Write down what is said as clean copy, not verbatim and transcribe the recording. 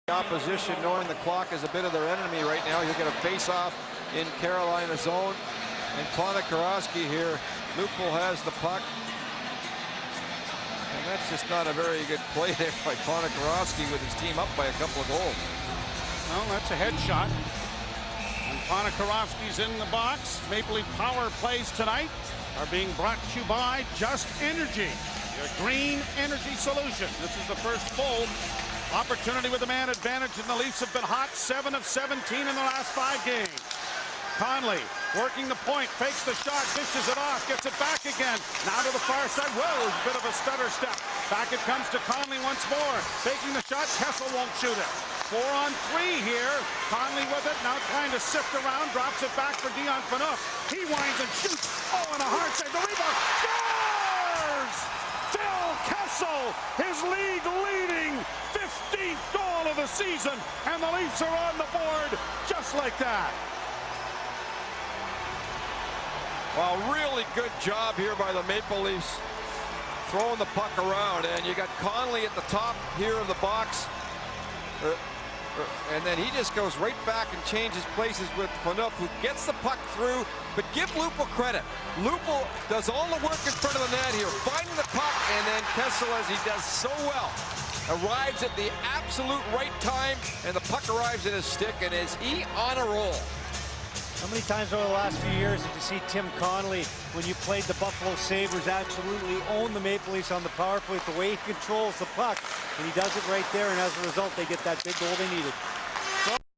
Opposition, knowing the clock is a bit of their enemy right now. He'll get a face-off in Carolina zone. And Ponikarovsky here. Lupul has the puck. And that's just not a very good play there by Ponikarovsky with his team up by a couple of goals. Well, that's a headshot. And Ponikarovsky's in the box. Maple Leaf power plays tonight are being brought to you by Just Energy, your green energy solution. This is the first full opportunity with the man advantage, and the Leafs have been hot. 7 of 17 in the last 5 games. Conley working the point, fakes the shot, dishes it off, gets it back again. Now to the far side. Whoa, a bit of a stutter step. Back it comes to Conley once more. Faking the shot, Kessel won't shoot it. 4-on-3 here. Conley with it, now trying to sift around, drops it back for Dion Phaneuf. He winds and shoots. Oh, and a hard save. The rebound. Scores! Phil Kessel, his league-leading 15th goal of the season, and the Leafs are on the board just like that. Well, really good job here by the Maple Leafs throwing the puck around, and you got Conley at the top here of the box, and then he just goes right back and changes places with Phaneuf, who gets the puck through. But give Lupul credit. Lupul does all the work in front of the net here, finding the puck, and then Kessel, as he does so well, arrives at the absolute right time, and the puck arrives in his stick, and is he on a roll? How many times over the last few years did you see Tim Connolly, when you played the Buffalo Sabres, absolutely own the Maple Leafs on the power play with the way he controls the puck? And he does it right there, and as a result, they get that big goal they needed.